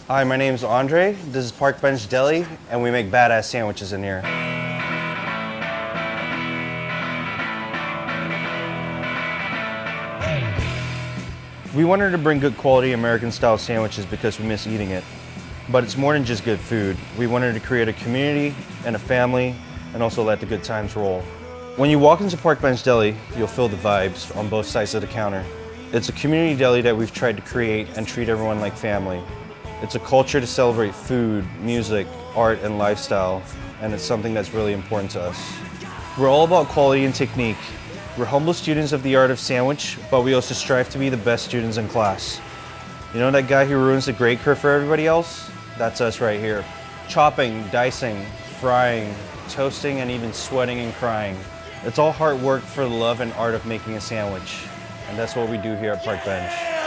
Hi, my name's Andre. This is Park Bench Deli, and we make badass sandwiches in here. We wanted to bring good quality American-style sandwiches because we miss eating it. But it's more than just good food. We wanted to create a community and a family, and also let the good times roll. When you walk into Park Bench Deli, you'll feel the vibes on both sides of the counter. It's a community deli that we've tried to create and treat everyone like family. It's a culture to celebrate food, music, art, and lifestyle, and it's something that's really important to us. We're all about quality and technique. We're humble students of the art of sandwich, but we also strive to be the best students in class. You know that guy who ruins the grade curve for everybody else? That's us right here. Chopping, dicing, frying, toasting, and even sweating and crying. It's all hard work for the love and art of making a sandwich. And that's what we do here at Park Bench.